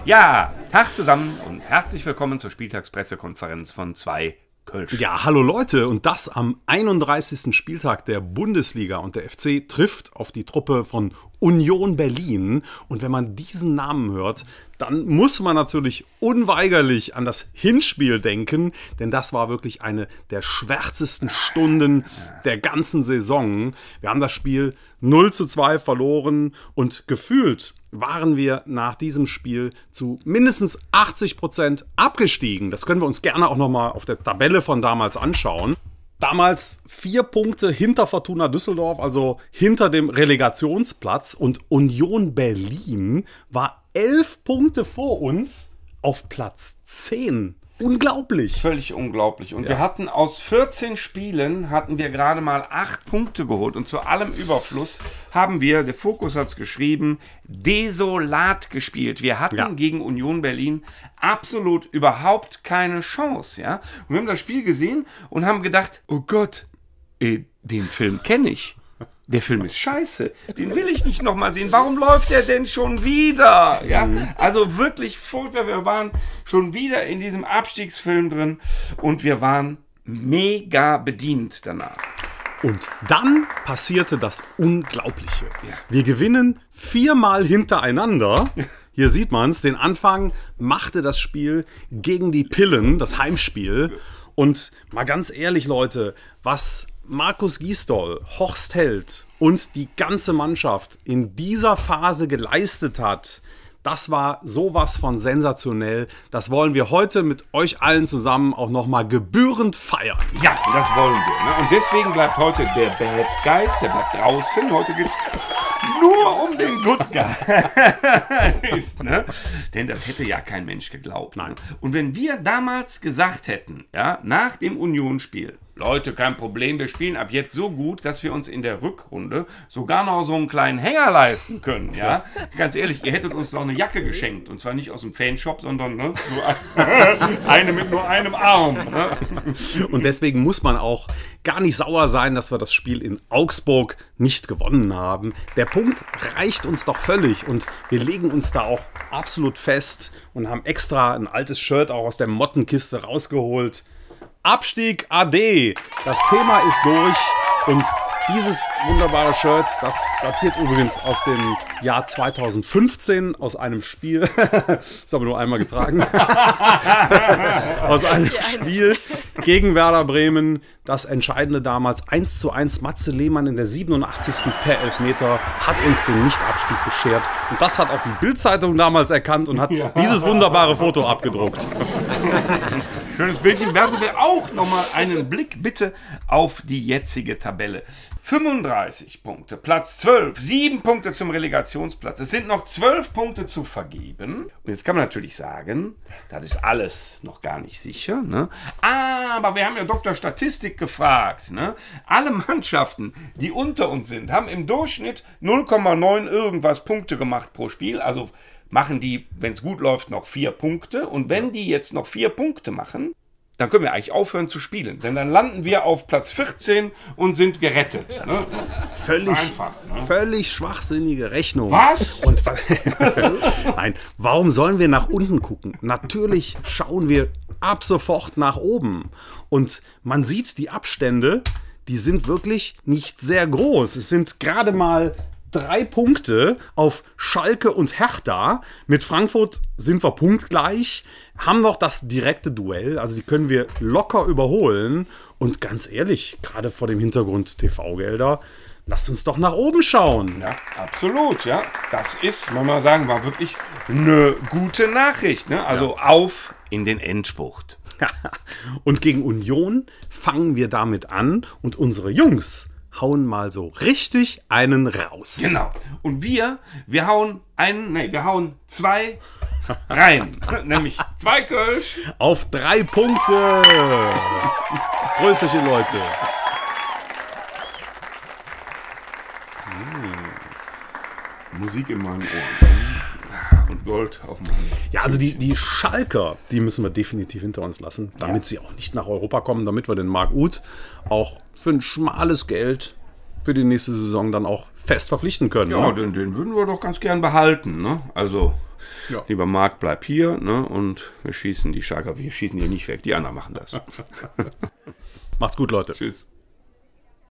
Ja, Tag zusammen und herzlich willkommen zur Spieltagspressekonferenz von 2 Kölsch. Ja, hallo Leute, und das am 31. Spieltag der Bundesliga, und der FC trifft auf die Truppe von Union Berlin. Und wenn man diesen Namen hört, dann muss man natürlich unweigerlich an das Hinspiel denken, denn das war wirklich eine der schwärzesten Stunden der ganzen Saison. Wir haben das Spiel 0:2 verloren und gefühlt waren wir nach diesem Spiel zu mindestens 80% abgestiegen. Das können wir uns gerne auch nochmal auf der Tabelle von damals anschauen. Damals 4 Punkte hinter Fortuna Düsseldorf, also hinter dem Relegationsplatz. Und Union Berlin war 11 Punkte vor uns auf Platz 10. Unglaublich. Völlig unglaublich. Und wir hatten aus 14 Spielen, hatten wir gerade mal 8 Punkte geholt. Und zu allem Überfluss haben wir, der Fokus hat es geschrieben, desolat gespielt. Wir hatten gegen Union Berlin absolut überhaupt keine Chance. Ja? Und wir haben das Spiel gesehen und haben gedacht, oh Gott, den Film kenne ich. Der Film ist scheiße. Den will ich nicht nochmal sehen. Warum läuft der denn schon wieder? Ja, also wirklich furchtbar. Wir waren schon wieder in diesem Abstiegsfilm drin und wir waren mega bedient danach. Und dann passierte das Unglaubliche. Wir gewinnen 4-mal hintereinander. Hier sieht man es. Den Anfang machte das Spiel gegen die Pillen, das Heimspiel. Und mal ganz ehrlich, Leute, was Markus Gisdol, Horst Held und die ganze Mannschaft in dieser Phase geleistet hat, das war sowas von sensationell. Das wollen wir heute mit euch allen zusammen auch nochmal gebührend feiern. Ja, das wollen wir. Ne? Und deswegen bleibt heute der Bad Geist, der bleibt draußen. Heute geht es nur um den Good Geist. Ne? Denn das hätte ja kein Mensch geglaubt. Nein. Ne? Und wenn wir damals gesagt hätten, ja, nach dem Unionsspiel, Leute, kein Problem, wir spielen ab jetzt so gut, dass wir uns in der Rückrunde sogar noch so einen kleinen Hänger leisten können. Ja? Ganz ehrlich, ihr hättet uns doch eine Jacke geschenkt. Und zwar nicht aus dem Fanshop, sondern ne, eine mit nur einem Arm. Ne? Und deswegen muss man auch gar nicht sauer sein, dass wir das Spiel in Augsburg nicht gewonnen haben. Der Punkt reicht uns doch völlig und wir legen uns da auch absolut fest und haben extra ein altes Shirt auch aus der Mottenkiste rausgeholt. Abstieg AD. Das Thema ist durch und dieses wunderbare Shirt, das datiert übrigens aus dem Jahr 2015, aus einem Spiel, ist aber nur einmal getragen, aus einem Spiel gegen Werder Bremen. Das Entscheidende damals, 1:1, Matze Lehmann in der 87. per Elfmeter hat uns den Nichtabstieg beschert. Und das hat auch die Bild-Zeitung damals erkannt und hat dieses wunderbare Foto abgedruckt. Schönes Bildchen. Werfen wir auch nochmal einen Blick bitte auf die jetzige Tabelle. 35 Punkte, Platz 12, 7 Punkte zum Relegationsplatz. Es sind noch 12 Punkte zu vergeben. Und jetzt kann man natürlich sagen, das ist alles noch gar nicht sicher. Ne? Aber wir haben ja Dr. Statistik gefragt. Ne? Alle Mannschaften, die unter uns sind, haben im Durchschnitt 0,9 irgendwas Punkte gemacht pro Spiel. Also machen die, wenn es gut läuft, noch 4 Punkte. Und wenn die jetzt noch 4 Punkte machen, dann können wir eigentlich aufhören zu spielen. Denn dann landen wir auf Platz 14 und sind gerettet. Ne? Völlig schwachsinnige Rechnung. Was? Und Nein, warum sollen wir nach unten gucken? Natürlich schauen wir ab sofort nach oben. Und man sieht die Abstände, die sind wirklich nicht sehr groß. Es sind gerade mal 3 Punkte auf Schalke und Hertha. Mit Frankfurt sind wir punktgleich, haben noch das direkte Duell, also die können wir locker überholen. Und ganz ehrlich, gerade vor dem Hintergrund TV-Gelder, lasst uns doch nach oben schauen. Ja, absolut, ja. Das ist, muss man sagen, war wirklich eine gute Nachricht. Ne? Also auf in den Endspurt. Und gegen Union fangen wir damit an und unsere Jungs hauen mal so richtig einen raus. Genau. Und wir hauen 2 rein. Nämlich 2 Kölsch. Auf 3 Punkte. Größerchen, Leute. Musik in meinen Ohren. Und Gold auf meinem. Ja, also die Schalker, die müssen wir definitiv hinter uns lassen, damit sie auch nicht nach Europa kommen, damit wir den Marc Uth auch für ein schmales Geld für die nächste Saison dann auch fest verpflichten können. Ja, ne? den würden wir doch ganz gern behalten. Ne? Also, lieber Marc, bleib hier, ne? Und wir schießen die Schalker, wir schießen hier nicht weg. Die anderen machen das. Macht's gut, Leute. Tschüss.